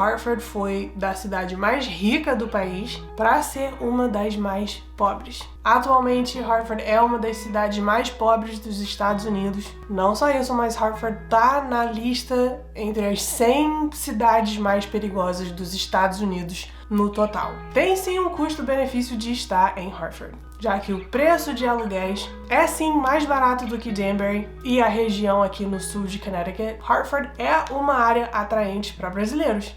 Hartford foi da cidade mais rica do país para ser uma das mais pobres. Atualmente, Hartford é uma das cidades mais pobres dos Estados Unidos. Não só isso, mas Hartford tá na lista entre as 100 cidades mais perigosas dos Estados Unidos no total. Tem sim um custo-benefício de estar em Hartford, já que o preço de aluguéis é sim mais barato do que Danbury e a região aqui no sul de Connecticut. Hartford é uma área atraente para brasileiros.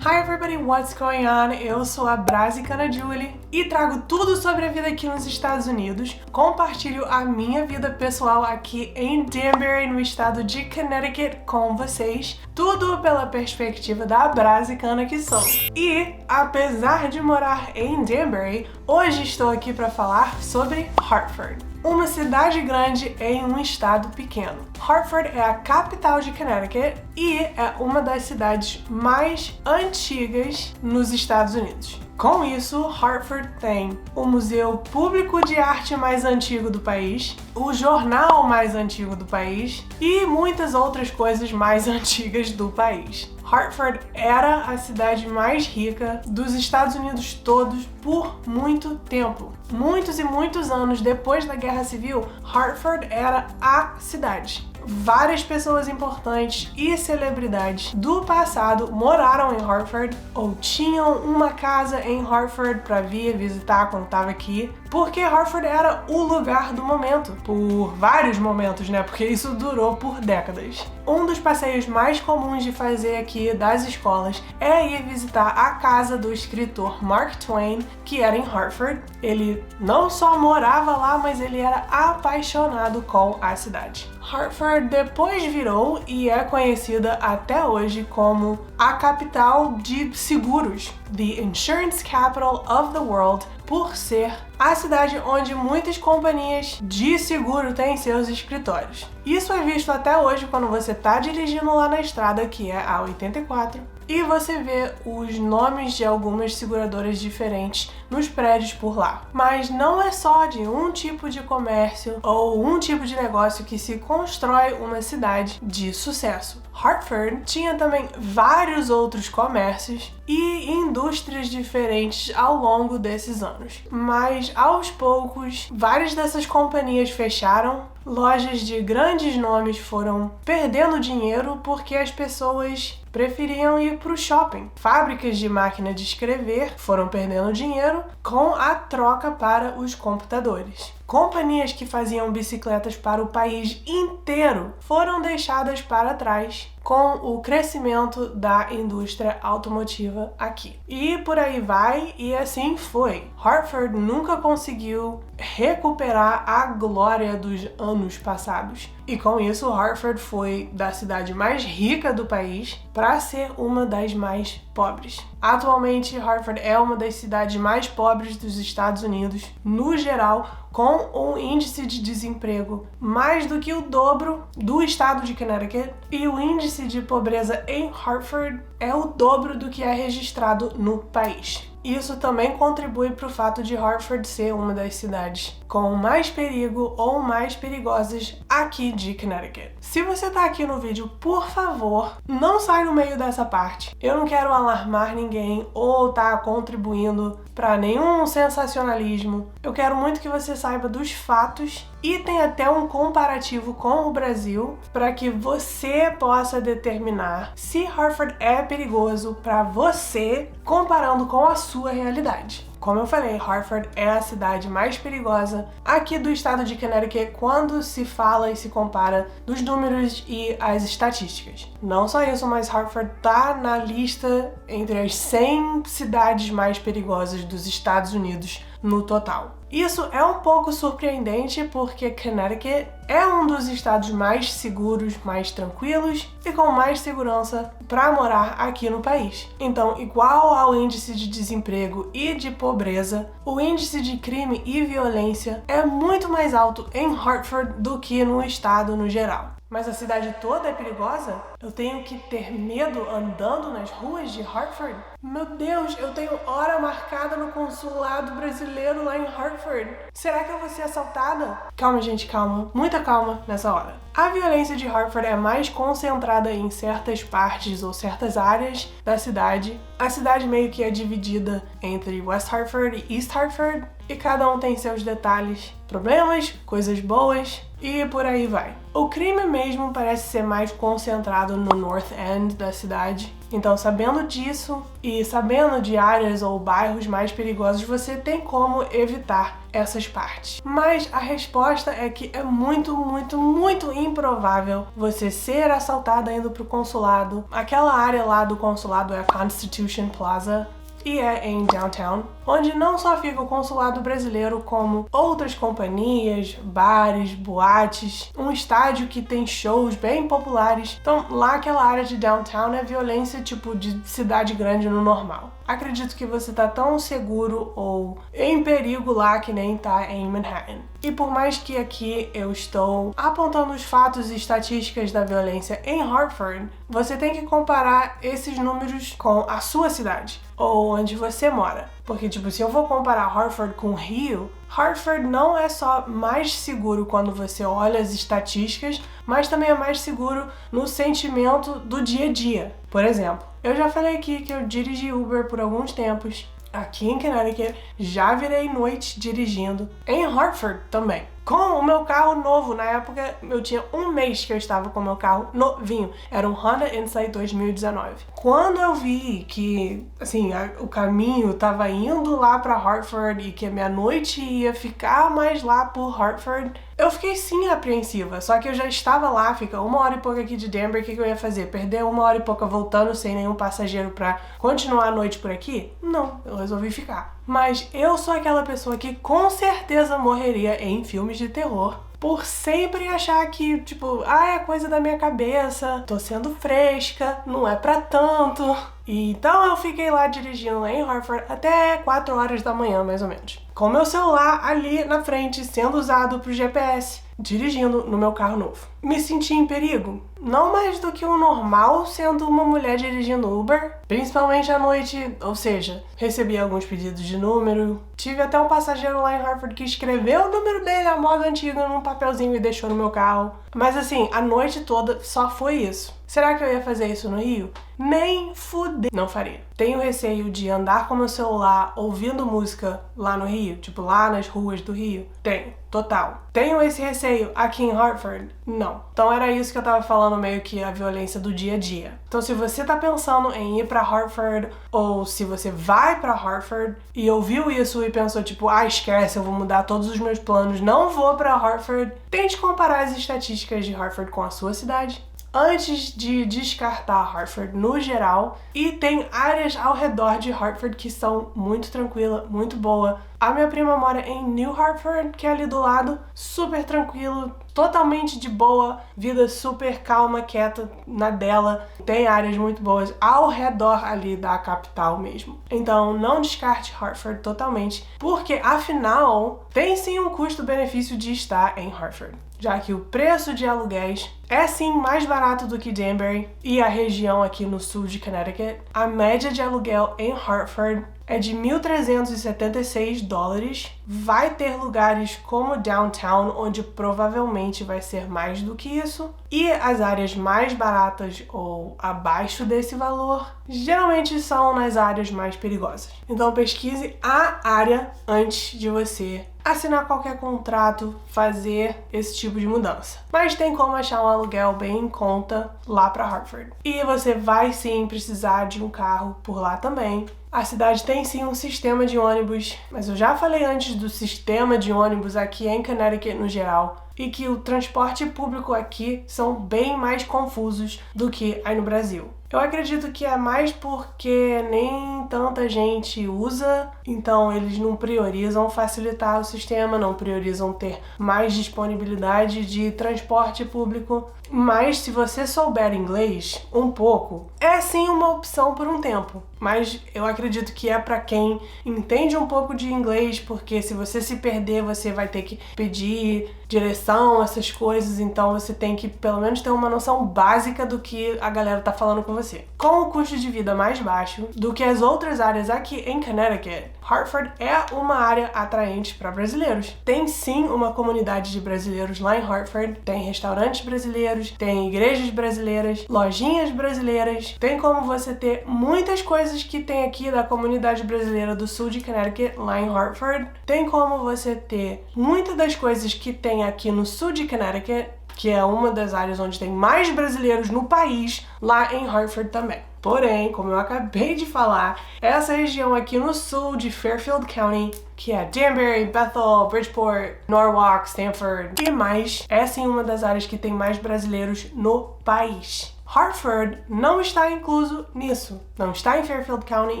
Hi everybody, what's going on? Eu sou a Brasicana Julie e trago tudo sobre a vida aqui nos Estados Unidos. Compartilho a minha vida pessoal aqui em Danbury, no estado de Connecticut, com vocês. Tudo pela perspectiva da Brasicana que sou. E, apesar de morar em Danbury, hoje estou aqui para falar sobre Hartford, uma cidade grande em um estado pequeno. Hartford é a capital de Connecticut e é uma das cidades mais antigas nos Estados Unidos. Com isso, Hartford tem o museu público de arte mais antigo do país, o jornal mais antigo do país e muitas outras coisas mais antigas do país. Hartford era a cidade mais rica dos Estados Unidos todos por muito tempo. Muitos e muitos anos depois da Guerra Civil, Hartford era a cidade. Várias pessoas importantes e celebridades do passado moraram em Hartford ou tinham uma casa em Hartford para vir visitar quando estava aqui, porque Hartford era o lugar do momento, por vários momentos, né? Porque isso durou por décadas. Um dos passeios mais comuns de fazer aqui das escolas é ir visitar a casa do escritor Mark Twain, que era em Hartford. Ele não só morava lá, mas ele era apaixonado com a cidade. Hartford depois virou e é conhecida até hoje como a capital de seguros, the Insurance Capital of the World, por ser a cidade onde muitas companhias de seguro têm seus escritórios. Isso é visto até hoje quando você está dirigindo lá na estrada, que é a 84, e você vê os nomes de algumas seguradoras diferentes nos prédios por lá. Mas não é só de um tipo de comércio ou um tipo de negócio que se constrói uma cidade de sucesso. Hartford tinha também vários outros comércios e indústrias diferentes ao longo desses anos. Mas aos poucos, várias dessas companhias fecharam, lojas de grandes nomes foram perdendo dinheiro porque as pessoas preferiam ir para o shopping. Fábricas de máquina de escrever foram perdendo dinheiro com a troca para os computadores. Companhias que faziam bicicletas para o país inteiro foram deixadas para trás com o crescimento da indústria automotiva aqui. E por aí vai, e assim foi. Hartford nunca conseguiu recuperar a glória dos anos passados. E com isso, Hartford foi da cidade mais rica do país para ser uma das mais pobres. Atualmente, Hartford é uma das cidades mais pobres dos Estados Unidos, no geral, com um índice de desemprego mais do que o dobro do estado de Connecticut, e o índice de pobreza em Hartford é o dobro do que é registrado no país. Isso também contribui para o fato de Hartford ser uma das cidades com mais perigo ou mais perigosas aqui de Connecticut. Se você está aqui no vídeo, por favor, não sai no meio dessa parte. Eu não quero alarmar ninguém ou estar contribuindo para nenhum sensacionalismo. Eu quero muito que você saiba dos fatos e tem até um comparativo com o Brasil para que você possa determinar se Hartford é perigoso para você comparando com a sua realidade. Como eu falei, Hartford é a cidade mais perigosa aqui do estado de Connecticut quando se fala e se compara dos números e as estatísticas. Não só isso, mas Hartford tá na lista entre as 100 cidades mais perigosas dos Estados Unidos no total. Isso é um pouco surpreendente porque Connecticut é um dos estados mais seguros, mais tranquilos e com mais segurança para morar aqui no país. Então, igual ao índice de desemprego e de pobreza, O índice de crime e violência é muito mais alto em Hartford do que no estado no geral. Mas a cidade toda é perigosa? Eu tenho que ter medo andando nas ruas de Hartford? Meu Deus, eu tenho hora marcada no consulado brasileiro lá em Hartford. Será que eu vou ser assaltada? Calma, gente, calma. Muita calma nessa hora. A violência de Hartford é mais concentrada em certas partes ou certas áreas da cidade. A cidade meio que é dividida entre West Hartford e East Hartford, e cada um tem seus detalhes, problemas, coisas boas e por aí vai. O crime mesmo parece ser mais concentrado no North End da cidade. Então, sabendo disso e sabendo de áreas ou bairros mais perigosos, você tem como evitar essas partes. Mas a resposta é que é muito, muito, muito improvável você ser assaltada indo pro consulado. Aquela área lá do consulado é a Constitution Plaza e é em Downtown, onde não só fica o consulado brasileiro, como outras companhias, bares, boates, um estádio que tem shows bem populares. Então lá aquela área de Downtown é violência tipo de cidade grande no normal. Acredito que você tá tão seguro ou em perigo lá que nem tá em Manhattan. E por mais que aqui eu estou apontando os fatos e estatísticas da violência em Hartford, você tem que comparar esses números com a sua cidade ou onde você mora. Porque, tipo, se eu vou comparar Hartford com Rio, Hartford não é só mais seguro quando você olha as estatísticas, mas também é mais seguro no sentimento do dia a dia. Por exemplo, eu já falei aqui que eu dirigi Uber por alguns tempos aqui em Connecticut, já virei noite dirigindo em Hartford também. Com o meu carro novo, na época eu tinha um mês que eu estava com o meu carro novinho, era um Honda Insight 2019. Quando eu vi que, assim, o caminho estava indo lá para Hartford e que a minha noite ia ficar mais lá por Hartford, eu fiquei sim apreensiva, só que eu já estava lá, fica 1 hora e pouco aqui de Denver, o que eu ia fazer? Perder 1 hora e pouca voltando sem nenhum passageiro pra continuar a noite por aqui? Não, eu resolvi ficar. Mas eu sou aquela pessoa que com certeza morreria em filmes de terror por sempre achar que, tipo, é coisa da minha cabeça, tô sendo fresca, não é pra tanto. E então eu fiquei lá dirigindo em Hartford até 4 horas da manhã, mais ou menos. Com meu celular ali na frente, sendo usado pro GPS, dirigindo no meu carro novo. Me senti em perigo? Não mais do que o normal sendo uma mulher dirigindo Uber, principalmente à noite, ou seja, recebi alguns pedidos de número, tive até um passageiro lá em Hartford que escreveu o número dele à moda antiga num papelzinho e deixou no meu carro. Mas assim, a noite toda só foi isso. Será que eu ia fazer isso no Rio? Nem fuder. Não faria. Tenho receio de andar com meu celular ouvindo música lá no Rio, tipo lá nas ruas do Rio? Tenho, total. Tenho esse receio aqui em Hartford? Não. Então era isso que eu tava falando, meio que a violência do dia a dia. Então se você tá pensando em ir pra Hartford, ou se você vai pra Hartford e ouviu isso e pensou tipo, esquece, eu vou mudar todos os meus planos, não vou pra Hartford, tente comparar as estatísticas de Hartford com a sua cidade antes de descartar Hartford no geral, e tem áreas ao redor de Hartford que são muito tranquila, muito boa. A minha prima mora em New Hartford, que é ali do lado, super tranquilo, totalmente de boa, vida super calma, quieta na dela. Tem áreas muito boas ao redor ali da capital mesmo. Então não descarte Hartford totalmente, porque afinal tem sim um custo-benefício de estar em Hartford, já que o preço de aluguéis é sim mais barato do que Danbury e a região aqui no sul de Connecticut. A média de aluguel em Hartford é de $1.376. Vai ter lugares como Downtown, onde provavelmente vai ser mais do que isso. E as áreas mais baratas ou abaixo desse valor, geralmente são nas áreas mais perigosas. Então pesquise a área antes de você assinar qualquer contrato, fazer esse tipo de mudança. Mas tem como achar um aluguel bem em conta lá para Hartford. E você vai sim precisar de um carro por lá também. A cidade tem sim um sistema de ônibus, mas eu já falei antes do sistema de ônibus aqui em Connecticut no geral. e que o transporte público aqui são bem mais confusos do que aí no Brasil. Eu acredito que é mais porque nem tanta gente usa, então eles não priorizam facilitar o sistema, não priorizam ter mais disponibilidade de transporte público. Mas se você souber inglês um pouco, é sim uma opção por um tempo. Mas eu acredito que é para quem entende um pouco de inglês, porque se você se perder, você vai ter que pedir direção, essas coisas, então você tem que pelo menos ter uma noção básica do que a galera tá falando com você. Com o custo de vida mais baixo do que as outras áreas aqui em Connecticut, Hartford é uma área atraente para brasileiros. Tem sim uma comunidade de brasileiros lá em Hartford, tem restaurantes brasileiros, tem igrejas brasileiras, lojinhas brasileiras, tem como você ter muitas coisas que tem aqui da comunidade brasileira do sul de Connecticut, lá em Hartford. Tem como você ter muitas das coisas que tem aqui no sul de Connecticut, que é uma das áreas onde tem mais brasileiros no país, lá em Hartford também. Porém, como eu acabei de falar, essa região aqui no sul de Fairfield County, que é Danbury, Bethel, Bridgeport, Norwalk, Stamford e mais, é sim uma das áreas que tem mais brasileiros no país. Hartford não está incluso nisso. Não está em Fairfield County,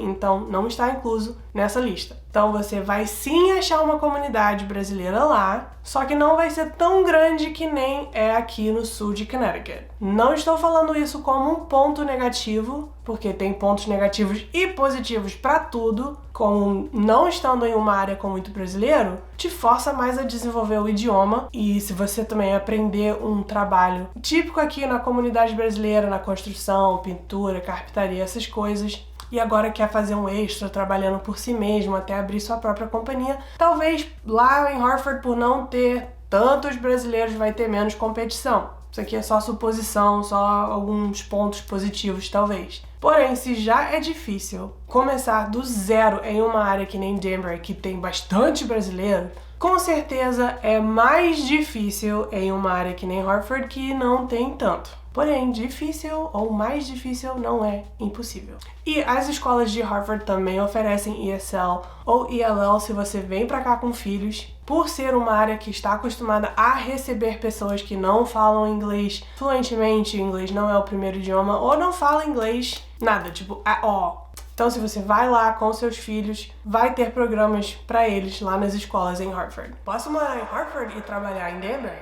então não está incluso nessa lista. Então você vai sim achar uma comunidade brasileira lá, só que não vai ser tão grande que nem é aqui no sul de Connecticut. Não estou falando isso como um ponto negativo, porque tem pontos negativos e positivos para tudo, como não estando em uma área com muito brasileiro, te força mais a desenvolver o idioma. E se você também aprender um trabalho típico aqui na comunidade brasileira, na construção, pintura, carpintaria, essas coisas, e agora quer fazer um extra trabalhando por si mesmo até abrir sua própria companhia, talvez lá em Hartford, por não ter tantos brasileiros, vai ter menos competição. Isso aqui é só suposição, só alguns pontos positivos, talvez. Porém, se já é difícil começar do zero em uma área que nem Danbury, que tem bastante brasileiro, com certeza é mais difícil em uma área que nem Hartford, que não tem tanto. Porém, difícil ou mais difícil não é impossível. E as escolas de Hartford também oferecem ESL ou ELL se você vem pra cá com filhos, por ser uma área que está acostumada a receber pessoas que não falam inglês fluentemente, inglês não é o primeiro idioma, ou não falam inglês nada, tipo, at all. Então, se você vai lá com seus filhos, vai ter programas pra eles lá nas escolas em Hartford. Posso morar em Hartford e trabalhar em Danbury?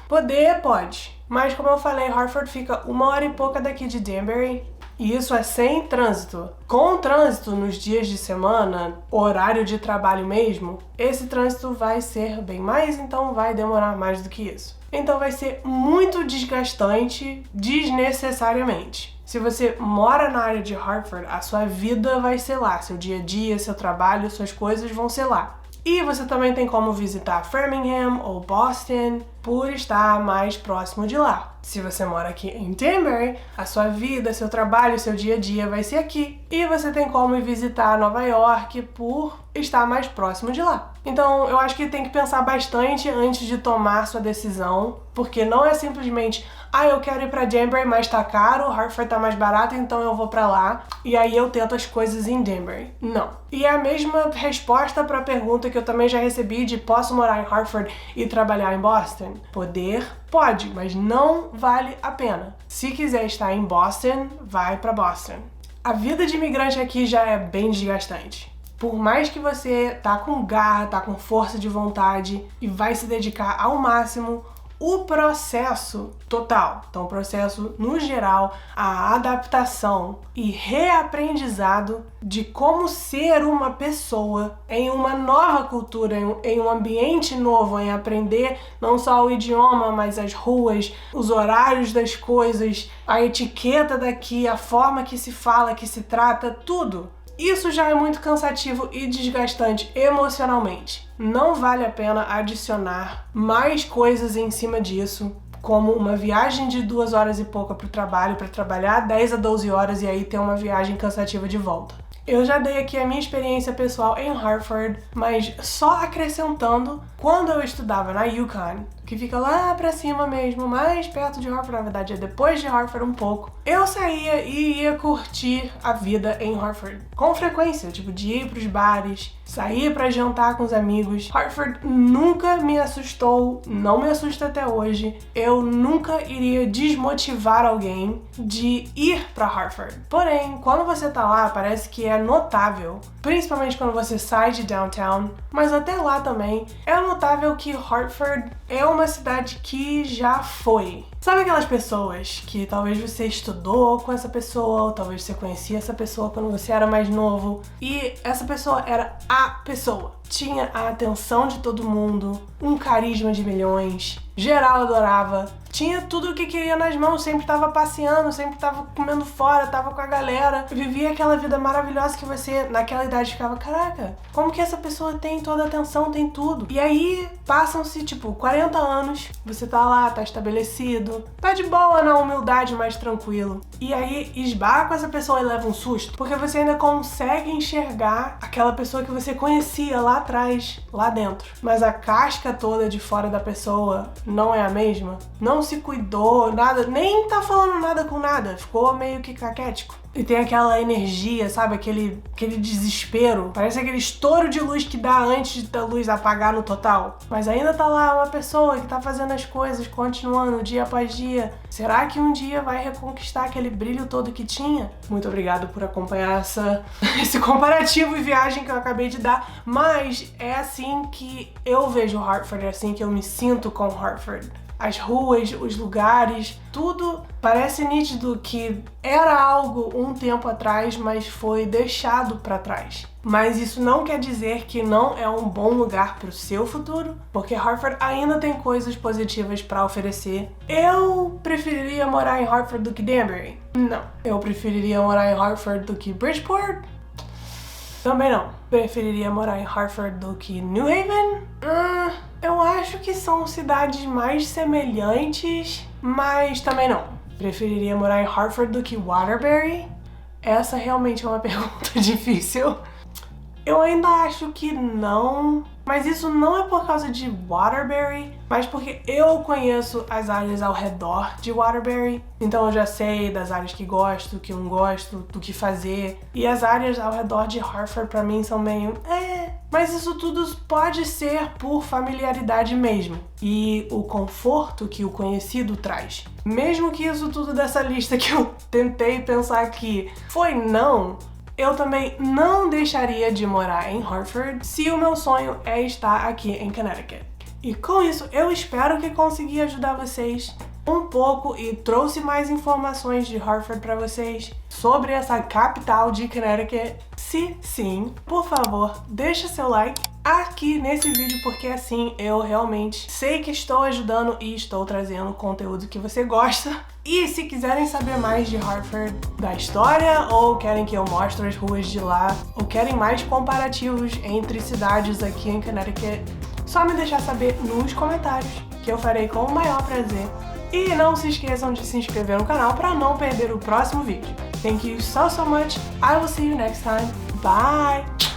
Poder, pode. Mas como eu falei, Hartford fica 1 hora e pouca daqui de Danbury. E isso é sem trânsito. Com o trânsito nos dias de semana, horário de trabalho mesmo, esse trânsito vai ser bem mais, então vai demorar mais do que isso. Então vai ser muito desgastante desnecessariamente. Se você mora na área de Hartford, a sua vida vai ser lá. Seu dia a dia, seu trabalho, suas coisas vão ser lá. E você também tem como visitar Framingham ou Boston por estar mais próximo de lá. Se você mora aqui em Danbury, a sua vida, seu trabalho, seu dia a dia vai ser aqui. E você tem como ir visitar Nova York por estar mais próximo de lá. Então, eu acho que tem que pensar bastante antes de tomar sua decisão, porque não é simplesmente, eu quero ir pra Danbury, mas tá caro, Hartford tá mais barato, então eu vou pra lá, e aí eu tento as coisas em Danbury. Não. E é a mesma resposta pra pergunta que eu também já recebi de posso morar em Hartford e trabalhar em Boston? Poder, pode, mas não vale a pena. Se quiser estar em Boston, vai pra Boston. A vida de imigrante aqui já é bem desgastante. Por mais que você tá com garra, tá com força de vontade e vai se dedicar ao máximo, o processo total, então o processo no geral, a adaptação e reaprendizado de como ser uma pessoa em uma nova cultura, em um ambiente novo, em aprender não só o idioma, mas as ruas, os horários das coisas, a etiqueta daqui, a forma que se fala, que se trata, tudo. Isso já é muito cansativo e desgastante emocionalmente. Não vale a pena adicionar mais coisas em cima disso, como uma viagem de 2 horas e pouca para o trabalho, para trabalhar 10 a 12 horas e aí ter uma viagem cansativa de volta. Eu já dei aqui a minha experiência pessoal em Hartford, mas só acrescentando, quando eu estudava na UConn, que fica lá pra cima mesmo, mais perto de Hartford, na verdade é depois de Hartford um pouco. Eu saía e ia curtir a vida em Hartford com frequência, tipo de ir pros bares, sair pra jantar com os amigos. Hartford nunca me assustou, não me assusta até hoje. Eu nunca iria desmotivar alguém de ir pra Hartford. Porém, quando você tá lá, parece que é notável, principalmente quando você sai de downtown, mas até lá também, é notável que Hartford é uma cidade que já foi. Sabe aquelas pessoas que talvez você estudou com essa pessoa, ou talvez você conhecia essa pessoa quando você era mais novo, e essa pessoa era a pessoa. Tinha a atenção de todo mundo, um carisma de milhões, geral adorava, tinha tudo o que queria nas mãos, sempre tava passeando, sempre tava comendo fora, tava com a galera, vivia aquela vida maravilhosa que você, naquela idade, ficava, caraca, como que essa pessoa tem toda a atenção, tem tudo? E aí, passam-se, 40 anos, você tá lá, tá estabelecido, tá de boa na humildade, mais tranquilo. E aí, esbarra com essa pessoa e leva um susto, porque você ainda consegue enxergar aquela pessoa que você conhecia lá atrás, lá dentro. Mas a casca toda de fora da pessoa não é a mesma. Não se cuidou, nada, nem tá falando nada com nada. Ficou meio que caquético. E tem aquela energia, sabe? Aquele desespero. Parece aquele estouro de luz que dá antes da luz apagar no total. Mas ainda tá lá uma pessoa que tá fazendo as coisas, continuando dia após dia. Será que um dia vai reconquistar aquele brilho todo que tinha? Muito obrigado por acompanhar esse comparativo e viagem que eu acabei de dar. Mas é assim que eu vejo Hartford, é assim que eu me sinto com Hartford. As ruas, os lugares, tudo parece nítido que era algo um tempo atrás, mas foi deixado para trás. Mas isso não quer dizer que não é um bom lugar para o seu futuro, porque Hartford ainda tem coisas positivas para oferecer. Eu preferiria morar em Hartford do que Danbury? Não. Eu preferiria morar em Hartford do que Bridgeport? Também não. Preferiria morar em Hartford do que New Haven? Eu acho que são cidades mais semelhantes, mas também não. Preferiria morar em Hartford do que Waterbury? Essa realmente é uma pergunta difícil. Eu ainda acho que não, mas isso não é por causa de Waterbury, mas porque eu conheço as áreas ao redor de Waterbury, então eu já sei das áreas que gosto, que não gosto, do que fazer, e as áreas ao redor de Hartford pra mim são meio mas isso tudo pode ser por familiaridade mesmo, e o conforto que o conhecido traz. Mesmo que isso tudo dessa lista que eu tentei pensar aqui foi não, eu também não deixaria de morar em Hartford se o meu sonho é estar aqui em Connecticut. E com isso, eu espero que consegui ajudar vocês um pouco e trouxe mais informações de Hartford para vocês sobre essa capital de Connecticut. Se sim, por favor, deixa seu like aqui nesse vídeo, porque assim eu realmente sei que estou ajudando e estou trazendo conteúdo que você gosta. E se quiserem saber mais de Hartford, da história, ou querem que eu mostre as ruas de lá, ou querem mais comparativos entre cidades aqui em Connecticut, só me deixar saber nos comentários, que eu farei com o maior prazer. E não se esqueçam de se inscrever no canal para não perder o próximo vídeo. Thank you so much. I will see you next time. Bye!